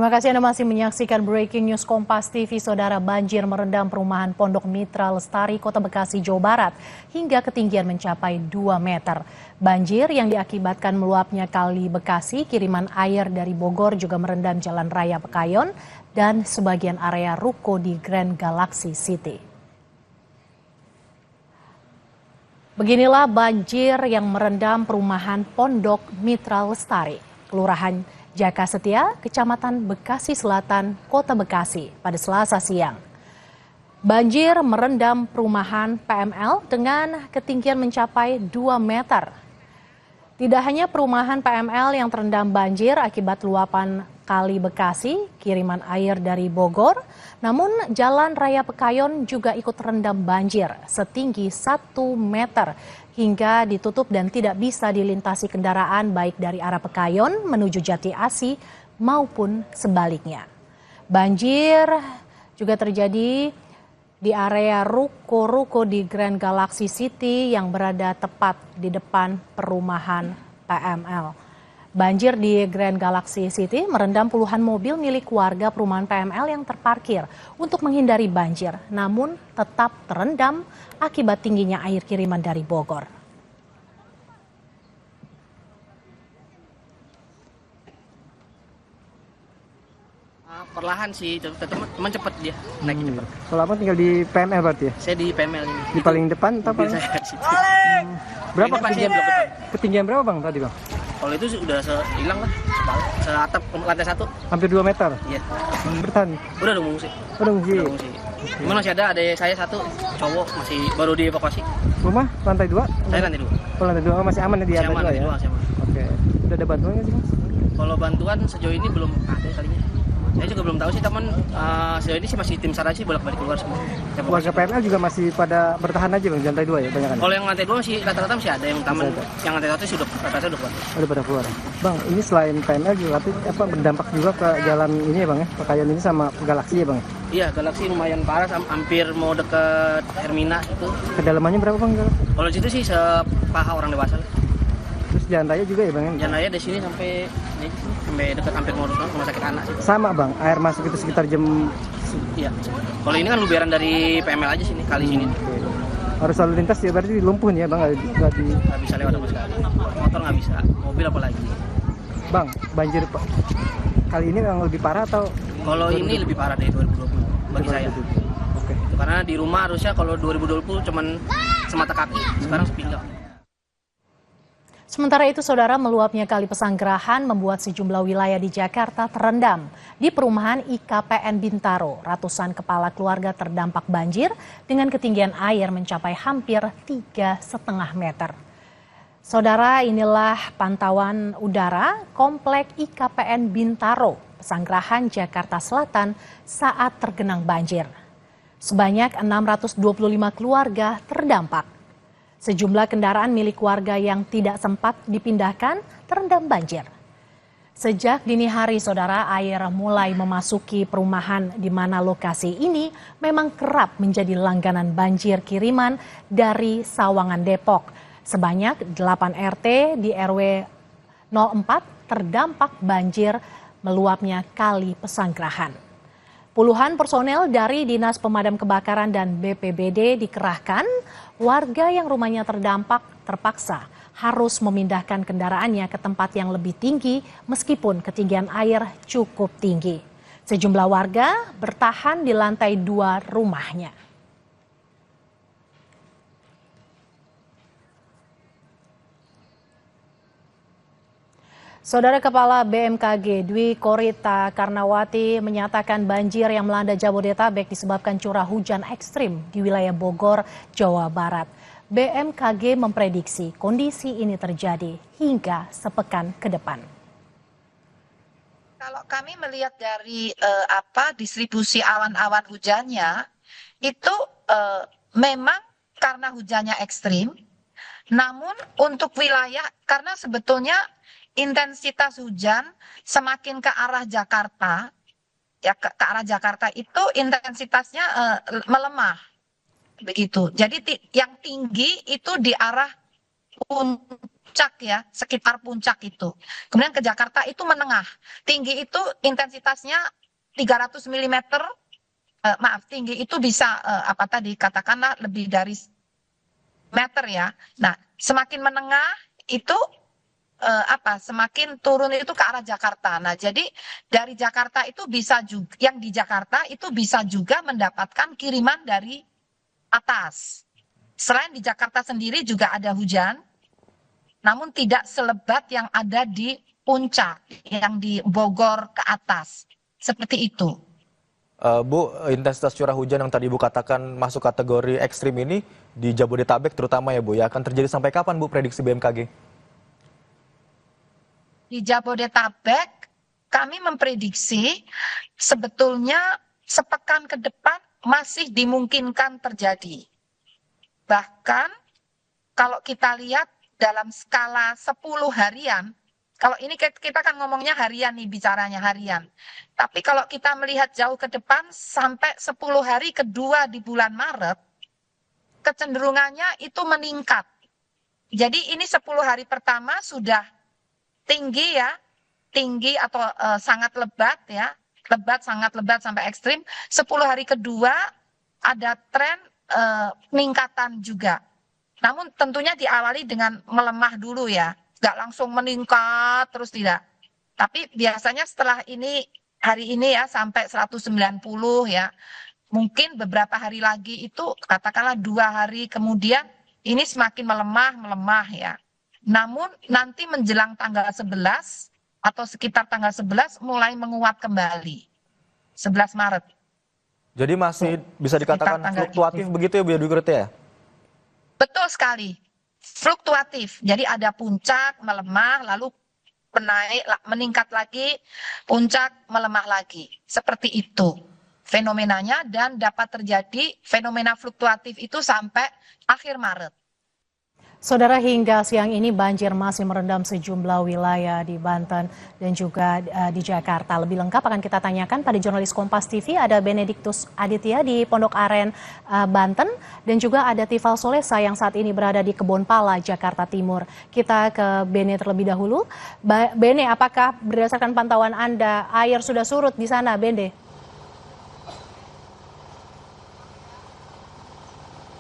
Terima kasih Anda masih menyaksikan Breaking News Kompas TV. Saudara, banjir merendam perumahan Pondok Mitra Lestari, Kota Bekasi, Jawa Barat hingga ketinggian mencapai 2 meter. Banjir yang diakibatkan meluapnya Kali Bekasi, kiriman air dari Bogor juga merendam Jalan Raya Pekayon dan sebagian area ruko di Grand Galaxy City. Beginilah banjir yang merendam perumahan Pondok Mitra Lestari, Kelurahan Jaka Setia, Kecamatan Bekasi Selatan, Kota Bekasi pada Selasa siang. Banjir merendam perumahan PML dengan ketinggian mencapai 2 meter. Tidak hanya perumahan PML yang terendam banjir akibat luapan Kali Bekasi, kiriman air dari Bogor, namun Jalan Raya Pekayon juga ikut terendam banjir setinggi 1 meter hingga ditutup dan tidak bisa dilintasi kendaraan baik dari arah Pekayon menuju Jati Asih maupun sebaliknya. Banjir juga terjadi di area ruko-ruko di Grand Galaxy City yang berada tepat di depan perumahan PML. Banjir di Grand Galaxy City merendam puluhan mobil milik warga perumahan PML yang terparkir untuk menghindari banjir, namun tetap terendam akibat tingginya air kiriman dari Bogor. Perlahan sih, teman cepet dia naik cepet. Kalau abang tinggal di PML berarti ya? Saya di PML ini. Di paling depan atau paling? Saya di situ. Berapa Ini ketinggian berapa bang tadi bang? Kalau itu sih udah hilang lah, seatap lantai 1. Hampir 2 meter. Iya. Bertahan. Udah mengungsi. Udah mengungsi. Cuman masih ada saya satu cowok masih baru dievakuasi. Rumah lantai 2? Saya lantai 2. Oh, lantai 2 masih aman ya di lantai 2 ya? Masih aman. Oke. Udah ada bantuan nggak sih mas? Kalau bantuan sejauh ini belum ada kalinya. Saya juga belum tahu sih teman, sejauh ini sih masih tim SAR sih bolak-balik keluar semua. Warga PML juga masih pada bertahan aja bang di lantai 2 ya banyak kan? Kalau yang lantai 2 masih rata-rata masih ada, yang taman yang lantai 1 sih rata-rata udah keluar. Udah pada keluar. Bang, ini selain PML juga tapi berdampak juga ke jalan ini ya bang ya? Pekayon ini sama Galaxy ya bang? Iya, Galaxy lumayan parah, hampir mau deket Hermina itu. Kedalamannya berapa bang? Kalau di situ sih sepaha orang dewasa. Terus jalan raya juga ya bang? Jalan raya dari sini sampai dekat hampir mau rumah sakit anak sih. Sama bang, air masuk itu sekitar jam. Iya. Kalau ini kan luberan dari PML aja sini, kali sini. Harus lalu lintas ya berarti lumpuh nih ya bang? Nggak bisa lewat sama sekali. Motor nggak bisa, mobil apalagi. Bang, banjir kali ini yang lebih parah atau? Kalau ini lebih parah dari 2020 bagi saya. Oke. Karena di rumah harusnya kalau 2020 cuman semata kaki, sekarang sepinggang. Sementara itu, saudara, meluapnya Kali Pesanggerahan membuat sejumlah wilayah di Jakarta terendam. Di perumahan IKPN Bintaro, ratusan kepala keluarga terdampak banjir dengan ketinggian air mencapai hampir 3,5 meter. Saudara, inilah pantauan udara Komplek IKPN Bintaro, Pesanggerahan, Jakarta Selatan saat tergenang banjir. Sebanyak 625 keluarga terdampak. Sejumlah kendaraan milik warga yang tidak sempat dipindahkan terendam banjir. Sejak dini hari, saudara, air mulai memasuki perumahan di mana lokasi ini memang kerap menjadi langganan banjir kiriman dari Sawangan, Depok. Sebanyak 8 RT di RW 04 terdampak banjir meluapnya Kali Pesanggerahan. Puluhan personel dari Dinas Pemadam Kebakaran dan BPBD dikerahkan. Warga yang rumahnya terdampak terpaksa harus memindahkan kendaraannya ke tempat yang lebih tinggi meskipun ketinggian air cukup tinggi. Sejumlah warga bertahan di lantai 2 rumahnya. Saudara, Kepala BMKG Dwi Korita Karnawati menyatakan banjir yang melanda Jabodetabek disebabkan curah hujan ekstrim di wilayah Bogor, Jawa Barat. BMKG memprediksi kondisi ini terjadi hingga sepekan ke depan. Kalau kami melihat dari distribusi awan-awan hujannya, itu memang karena hujannya ekstrim, namun untuk wilayah, karena sebetulnya intensitas hujan semakin ke arah Jakarta, ya ke arah Jakarta itu intensitasnya melemah, begitu. Jadi yang tinggi itu di arah puncak ya, sekitar puncak itu. Kemudian ke Jakarta itu menengah. Tinggi itu intensitasnya 300 mm, maaf, tinggi itu bisa apa tadi katakanlah lebih dari meter ya. Nah, semakin menengah itu semakin turun itu ke arah Jakarta. Nah, jadi dari Jakarta itu bisa juga, yang di Jakarta itu bisa juga mendapatkan kiriman dari atas. Selain di Jakarta sendiri juga ada hujan, namun tidak selebat yang ada di puncak, yang di Bogor ke atas. Seperti itu. Bu, intensitas curah hujan yang tadi Ibu katakan masuk kategori ekstrim ini di Jabodetabek terutama ya Bu, ya akan terjadi sampai kapan Bu prediksi BMKG? Di Jabodetabek kami memprediksi sebetulnya sepekan ke depan masih dimungkinkan terjadi. Bahkan kalau kita lihat dalam skala 10 harian, kalau ini kita kan ngomongnya harian nih, bicaranya harian. Tapi kalau kita melihat jauh ke depan sampai 10 hari kedua di bulan Maret, kecenderungannya itu meningkat. Jadi ini 10 hari pertama sudah tinggi ya, tinggi atau sangat lebat ya, sangat lebat sampai ekstrim. 10 hari kedua ada tren peningkatan juga. Namun tentunya diawali dengan melemah dulu ya, nggak langsung meningkat terus tidak. Tapi biasanya setelah ini, hari ini ya sampai 190 ya, mungkin beberapa hari lagi itu katakanlah 2 hari kemudian ini semakin melemah ya. Namun nanti menjelang tanggal 11 atau sekitar tanggal 11 mulai menguat kembali. 11 Maret. Jadi masih bisa dikatakan fluktuatif begitu ya Bu ya? Betul sekali. Fluktuatif. Jadi ada puncak, melemah, lalu menaik, meningkat lagi, puncak, melemah lagi. Seperti itu fenomenanya, dan dapat terjadi fenomena fluktuatif itu sampai akhir Maret. Saudara, hingga siang ini banjir masih merendam sejumlah wilayah di Banten dan juga di Jakarta. Lebih lengkap akan kita tanyakan pada jurnalis Kompas TV, ada Benediktus Aditya di Pondok Aren, Banten, dan juga ada Tifal Solesa yang saat ini berada di Kebonpala, Jakarta Timur. Kita ke Bene terlebih dahulu. Bene, apakah berdasarkan pantauan Anda air sudah surut di sana, Bene?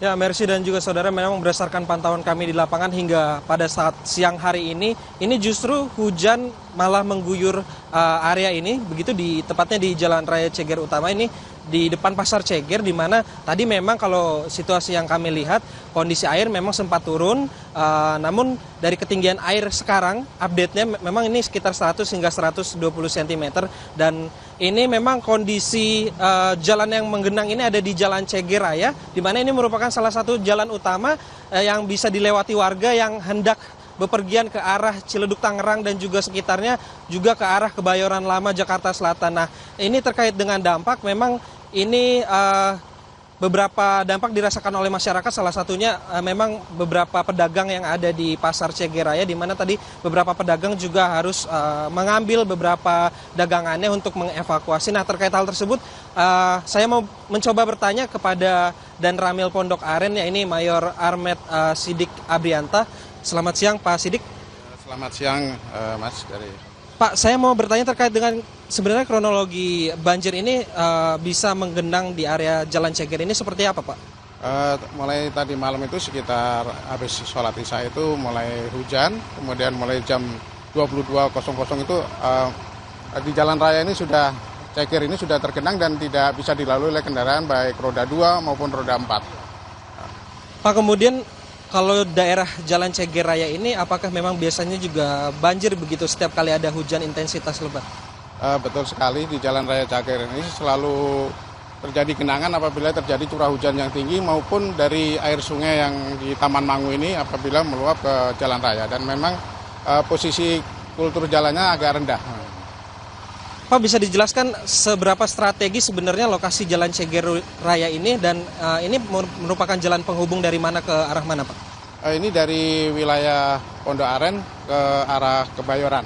Ya, Mercy dan juga saudara, memang berdasarkan pantauan kami di lapangan hingga pada saat siang hari ini justru hujan malah mengguyur area ini, begitu tepatnya di Jalan Raya Ceger Utama ini, di depan Pasar Ceger, di mana tadi memang kalau situasi yang kami lihat kondisi air memang sempat turun, namun dari ketinggian air sekarang update-nya memang ini sekitar 100 hingga 120 cm, dan ini memang kondisi jalan yang menggenang ini ada di Jalan Ceger Raya, di mana ini merupakan salah satu jalan utama yang bisa dilewati warga yang hendak bepergian ke arah Ciledug Tangerang dan juga sekitarnya, juga ke arah Kebayoran Lama Jakarta Selatan. Nah, ini terkait dengan dampak, memang ini beberapa dampak dirasakan oleh masyarakat, salah satunya memang beberapa pedagang yang ada di Pasar Ceger Raya, di mana tadi beberapa pedagang juga harus mengambil beberapa dagangannya untuk mengevakuasi. Nah, terkait hal tersebut saya mau mencoba bertanya kepada Dan Ramil Pondok Aren, ya ini Mayor Armet Sidik Abrianta. Selamat siang Pak Sidik. Selamat siang Mas. Pak, saya mau bertanya terkait dengan sebenarnya kronologi banjir ini bisa menggenang di area Jalan Ceger ini seperti apa Pak? Mulai tadi malam itu sekitar habis sholat isya itu mulai hujan, kemudian mulai jam 22.00 itu di jalan raya ini sudah, Ceger ini sudah tergenang dan tidak bisa dilalui oleh kendaraan baik roda 2 maupun roda 4. Pak, kemudian kalau daerah Jalan Ceger Raya ini apakah memang biasanya juga banjir begitu setiap kali ada hujan intensitas lebat? Betul sekali, di Jalan Raya Ceger ini selalu terjadi genangan apabila terjadi curah hujan yang tinggi maupun dari air sungai yang di Taman Mangu ini apabila meluap ke jalan raya, dan memang posisi kultur jalannya agak rendah. Pak, bisa dijelaskan seberapa strategis sebenarnya lokasi Jalan Ceger Raya ini, dan ini merupakan jalan penghubung dari mana ke arah mana Pak? Ini dari wilayah Pondok Aren ke arah Kebayoran,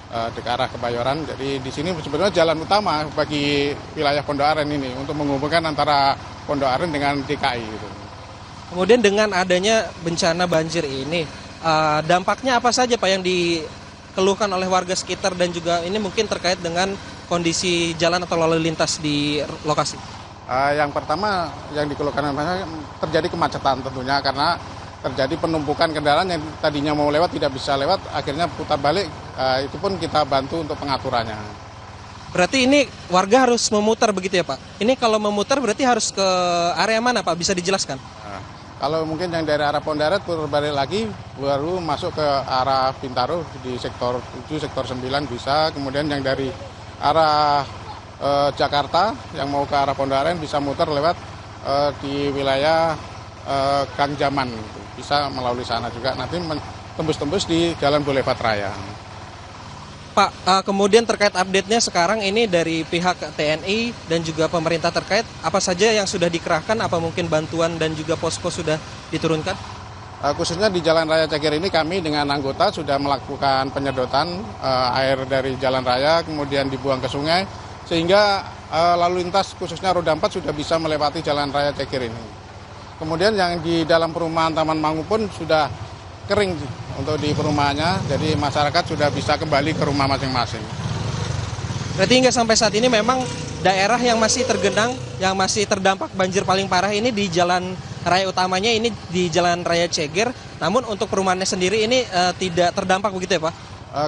ke arah Kebayoran. Jadi di sini sebenarnya jalan utama bagi wilayah Pondok Aren ini untuk menghubungkan antara Pondok Aren dengan DKI. Gitu. Kemudian dengan adanya bencana banjir ini, dampaknya apa saja Pak yang dikeluhkan oleh warga sekitar dan juga ini mungkin terkait dengan kondisi jalan atau lalu lintas di lokasi? Yang pertama yang dikeluhkan terjadi kemacetan tentunya karena terjadi penumpukan kendaraan yang tadinya mau lewat tidak bisa lewat, akhirnya putar balik, itu pun kita bantu untuk pengaturannya. Berarti ini warga harus memutar begitu ya Pak? Ini kalau memutar berarti harus ke area mana Pak? Bisa dijelaskan? Kalau mungkin yang dari arah Pondaret putar balik lagi baru masuk ke arah Bintaro di sektor 7, sektor 9 bisa, kemudian yang dari arah Jakarta yang mau ke arah Pondaren bisa muter lewat di wilayah Gang Jaman, bisa melalui sana juga, nanti tembus-tembus di Jalan Boulevard Raya. Pak, kemudian terkait update-nya sekarang ini dari pihak TNI dan juga pemerintah terkait, apa saja yang sudah dikerahkan, apa mungkin bantuan dan juga posko sudah diturunkan? Khususnya di Jalan Raya Ceger ini kami dengan anggota sudah melakukan penyedotan air dari jalan raya, kemudian dibuang ke sungai, sehingga lalu lintas khususnya roda 4 sudah bisa melewati Jalan Raya Ceger ini. Kemudian yang di dalam perumahan Taman Mangu pun sudah kering untuk di perumahannya, jadi masyarakat sudah bisa kembali ke rumah masing-masing. Berarti hingga sampai saat ini memang daerah yang masih tergenang, yang masih terdampak banjir paling parah ini di jalan raya utamanya ini di Jalan Raya Ceger, namun untuk perumahannya sendiri ini tidak terdampak begitu ya Pak?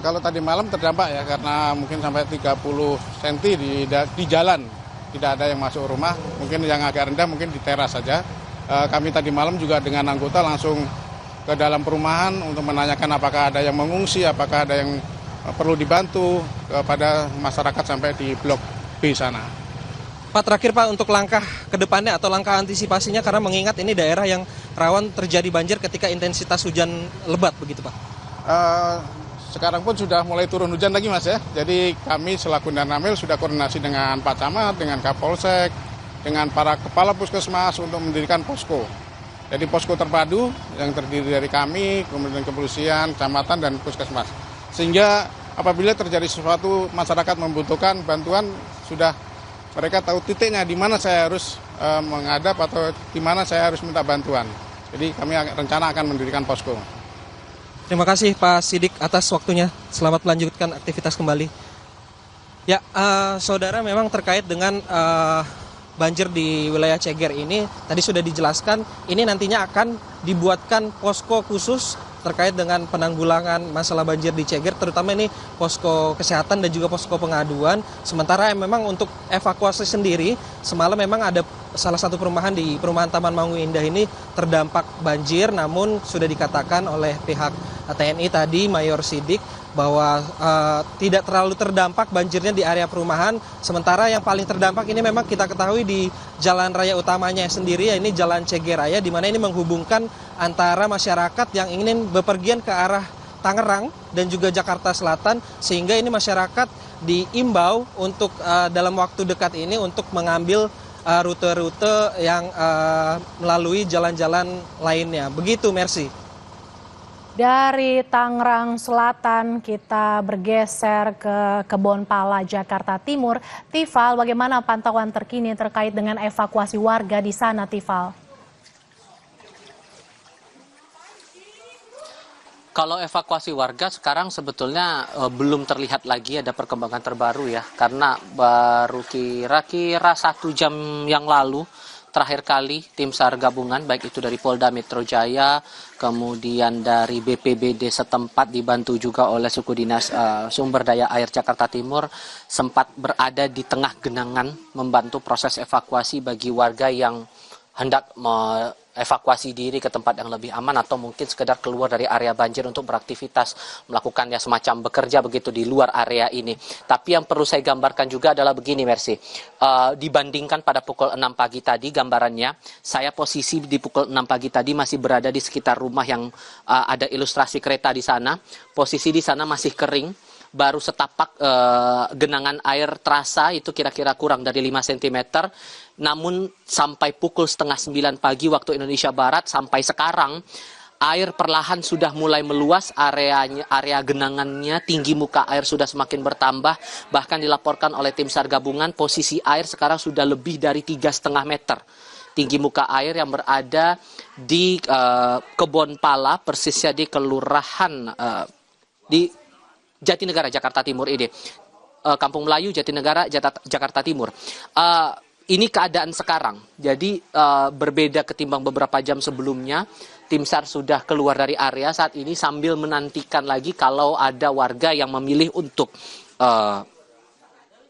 Kalau tadi malam terdampak ya, karena mungkin sampai 30 cm di jalan, tidak ada yang masuk rumah, mungkin yang agak rendah mungkin di teras saja. Kami tadi malam juga dengan anggota langsung ke dalam perumahan untuk menanyakan apakah ada yang mengungsi, apakah ada yang perlu dibantu kepada masyarakat sampai di Blok B sana. Pak, terakhir Pak, untuk langkah ke depannya atau langkah antisipasinya, karena mengingat ini daerah yang rawan terjadi banjir ketika intensitas hujan lebat begitu Pak? Sekarang pun sudah mulai turun hujan lagi Mas ya, jadi kami selaku Danramil sudah koordinasi dengan Pak Camat, dengan Kapolsek, dengan para kepala puskesmas untuk mendirikan posko. Jadi posko terpadu yang terdiri dari kami, kemudian kepolisian, kecamatan, dan puskesmas. Sehingga apabila terjadi sesuatu, masyarakat membutuhkan bantuan, sudah mereka tahu titiknya di mana saya harus menghadap atau di mana saya harus minta bantuan. Jadi kami rencana akan mendirikan posko. Terima kasih Pak Sidik atas waktunya. Selamat melanjutkan aktivitas kembali. Ya, saudara, memang terkait dengan banjir di wilayah Ceger ini tadi sudah dijelaskan, ini nantinya akan dibuatkan posko khusus terkait dengan penanggulangan masalah banjir di Ceger, terutama ini posko kesehatan dan juga posko pengaduan. Sementara memang untuk evakuasi sendiri, semalam memang ada salah satu perumahan di perumahan Taman Mangu Indah ini terdampak banjir, namun sudah dikatakan oleh pihak TNI tadi, Mayor Sidik, bahwa tidak terlalu terdampak banjirnya di area perumahan. Sementara yang paling terdampak ini memang kita ketahui di jalan raya utamanya sendiri, ini Jalan Ceger Raya, di mana ini menghubungkan antara masyarakat yang ingin bepergian ke arah Tangerang dan juga Jakarta Selatan, sehingga ini masyarakat diimbau untuk dalam waktu dekat ini untuk mengambil rute-rute yang melalui jalan-jalan lainnya. Begitu, Mercy. Dari Tangerang Selatan kita bergeser ke Kebonpala, Jakarta Timur. Tifal, bagaimana pantauan terkini terkait dengan evakuasi warga di sana, Tifal? Kalau evakuasi warga sekarang sebetulnya belum terlihat lagi ada perkembangan terbaru ya. Karena baru kira-kira 1 jam yang lalu terakhir kali tim SAR gabungan baik itu dari Polda Metro Jaya, kemudian dari BPBD setempat dibantu juga oleh suku dinas sumber daya air Jakarta Timur sempat berada di tengah genangan membantu proses evakuasi bagi warga yang hendak evakuasi diri ke tempat yang lebih aman atau mungkin sekedar keluar dari area banjir untuk beraktivitas, melakukan ya semacam bekerja begitu di luar area ini. Tapi yang perlu saya gambarkan juga adalah begini, Mercy. Dibandingkan pada pukul 6 pagi tadi gambarannya, saya posisi di pukul 6 pagi tadi masih berada di sekitar rumah yang ada ilustrasi kereta di sana. Posisi di sana masih kering. Baru setapak genangan air terasa itu kira-kira kurang dari 5 cm. Namun sampai pukul 8:30 pagi waktu Indonesia Barat sampai sekarang air perlahan sudah mulai meluas, area genangannya, tinggi muka air sudah semakin bertambah. Bahkan dilaporkan oleh tim SAR gabungan posisi air sekarang sudah lebih dari 3,5 meter. tinggi muka air yang berada di Kebonpala, persisnya di kelurahan di Jatinegara, Jakarta Timur ini. Kampung Melayu, Jatinegara, Jakarta Timur. Ini keadaan sekarang, jadi berbeda ketimbang beberapa jam sebelumnya. Tim SAR sudah keluar dari area saat ini sambil menantikan lagi kalau ada warga yang memilih untuk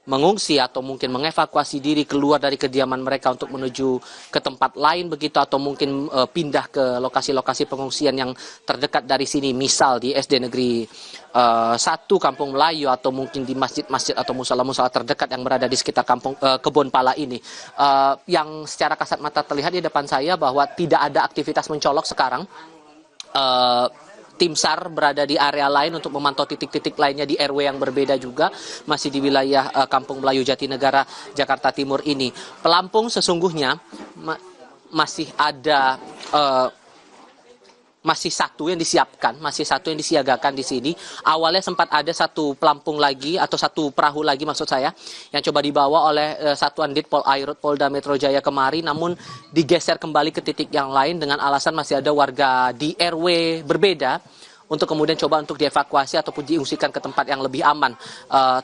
mengungsi atau mungkin mengevakuasi diri keluar dari kediaman mereka untuk menuju ke tempat lain begitu, atau mungkin pindah ke lokasi-lokasi pengungsian yang terdekat dari sini, misal di SD Negeri 1 Kampung Melayu, atau mungkin di masjid-masjid atau musala-musala terdekat yang berada di sekitar Kebonpala ini. Yang secara kasat mata terlihat di depan saya bahwa tidak ada aktivitas mencolok sekarang. Tim SAR berada di area lain untuk memantau titik-titik lainnya di RW yang berbeda juga, masih di wilayah Kampung Melayu Jatinegara, Jakarta Timur ini. Pelampung sesungguhnya masih ada masih satu yang disiagakan di sini. Awalnya sempat ada satu pelampung lagi atau satu perahu lagi maksud saya yang coba dibawa oleh Satuan Ditpol Airut Polda Metro Jaya kemari, namun digeser kembali ke titik yang lain dengan alasan masih ada warga di RW berbeda untuk kemudian coba untuk dievakuasi ataupun diungsikan ke tempat yang lebih aman.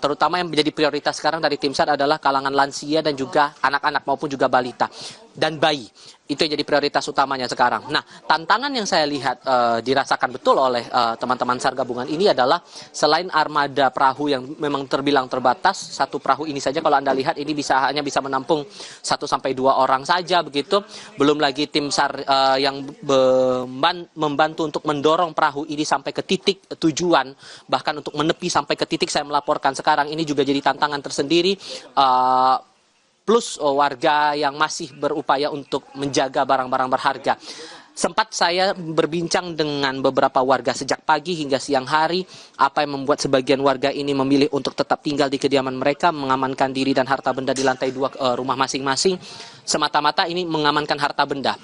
Terutama yang menjadi prioritas sekarang dari tim SAR adalah kalangan lansia dan juga anak-anak maupun juga balita dan bayi. Itu yang jadi prioritas utamanya sekarang. Nah, tantangan yang saya lihat dirasakan betul oleh teman-teman SAR gabungan ini adalah selain armada perahu yang memang terbilang terbatas, satu perahu ini saja kalau Anda lihat ini hanya bisa menampung 1 sampai 2 orang saja begitu. Belum lagi tim SAR yang membantu untuk mendorong perahu ini sampai ke titik tujuan, bahkan untuk menepi sampai ke titik saya melaporkan sekarang, ini juga jadi tantangan tersendiri. Plus warga yang masih berupaya untuk menjaga barang-barang berharga. Sempat saya berbincang dengan beberapa warga sejak pagi hingga siang hari, apa yang membuat sebagian warga ini memilih untuk tetap tinggal di kediaman mereka, mengamankan diri dan harta benda di lantai 2 rumah masing-masing. Semata-mata ini mengamankan harta benda.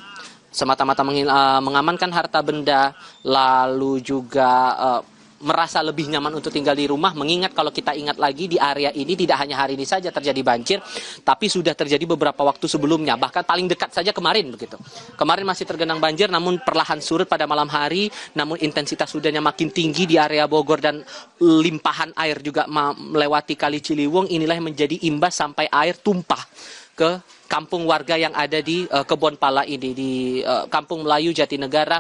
Mengamankan harta benda, lalu juga merasa lebih nyaman untuk tinggal di rumah, mengingat kalau kita ingat lagi di area ini tidak hanya hari ini saja terjadi banjir, tapi sudah terjadi beberapa waktu sebelumnya, bahkan paling dekat saja kemarin begitu. Kemarin masih tergenang banjir namun perlahan surut pada malam hari, namun intensitas hujannya makin tinggi di area Bogor dan limpahan air juga melewati Kali Ciliwung. Inilah yang menjadi imbas sampai air tumpah ke kampung warga yang ada di Kebonpala ini, di Kampung Melayu Jatinegara,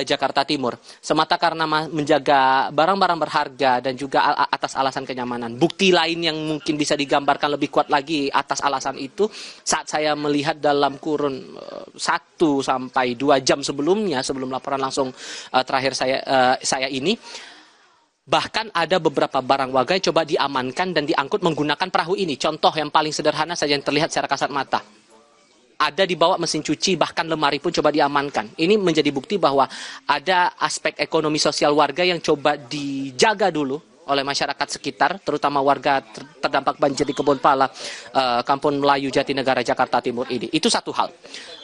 Jakarta Timur. Semata karena menjaga barang-barang berharga dan juga atas alasan kenyamanan. Bukti lain yang mungkin bisa digambarkan lebih kuat lagi atas alasan itu, saat saya melihat dalam kurun 1 sampai 2 jam sebelumnya, sebelum laporan langsung terakhir saya ini, bahkan ada beberapa barang warga yang coba diamankan dan diangkut menggunakan perahu ini. Contoh yang paling sederhana saja yang terlihat secara kasat mata. Ada dibawa mesin cuci, bahkan lemari pun coba diamankan. Ini menjadi bukti bahwa ada aspek ekonomi sosial warga yang coba dijaga dulu oleh masyarakat sekitar, terutama warga terdampak banjir di Kebonpala, Kampung Melayu Jatinegara, Jakarta Timur ini. Itu satu hal.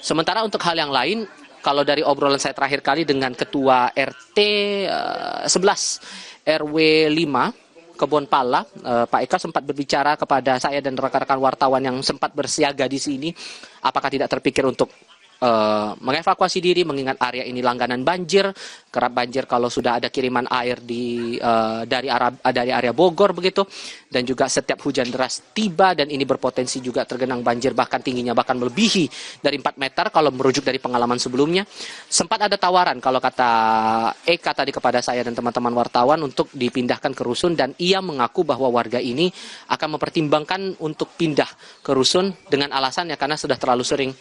Sementara untuk hal yang lain, kalau dari obrolan saya terakhir kali dengan Ketua RT 11 RW 5 Kebonpala, Pak Eka sempat berbicara kepada saya dan rekan-rekan wartawan yang sempat bersiaga di sini, apakah tidak terpikir untuk mengevakuasi diri, mengingat area ini langganan banjir, kerap banjir kalau sudah ada kiriman air dari area Bogor begitu, dan juga setiap hujan deras tiba dan ini berpotensi juga tergenang banjir, bahkan tingginya bahkan melebihi dari 4 meter kalau merujuk dari pengalaman sebelumnya. Sempat ada tawaran kalau kata Eka tadi kepada saya dan teman-teman wartawan untuk dipindahkan ke rusun, dan ia mengaku bahwa warga ini akan mempertimbangkan untuk pindah ke rusun dengan alasannya karena sudah terlalu sering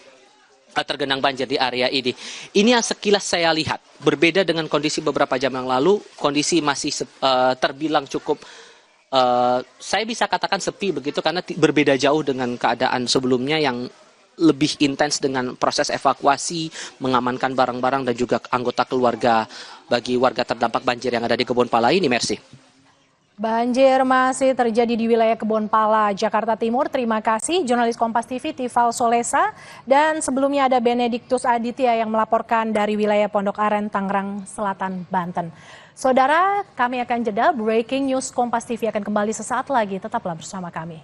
tergenang banjir di area ini. Ini yang sekilas saya lihat. Berbeda dengan kondisi beberapa jam yang lalu, kondisi masih terbilang cukup, saya bisa katakan sepi begitu, karena berbeda jauh dengan keadaan sebelumnya yang lebih intens dengan proses evakuasi, mengamankan barang-barang dan juga anggota keluarga bagi warga terdampak banjir yang ada di Kebonpala ini. Mercy. Banjir masih terjadi di wilayah Kebonpala, Jakarta Timur. Terima kasih jurnalis Kompas TV Tifal Solesa. Dan sebelumnya ada Benediktus Aditya yang melaporkan dari wilayah Pondok Aren, Tangerang Selatan, Banten. Saudara, kami akan jeda. Breaking News Kompas TV akan kembali sesaat lagi. Tetaplah bersama kami.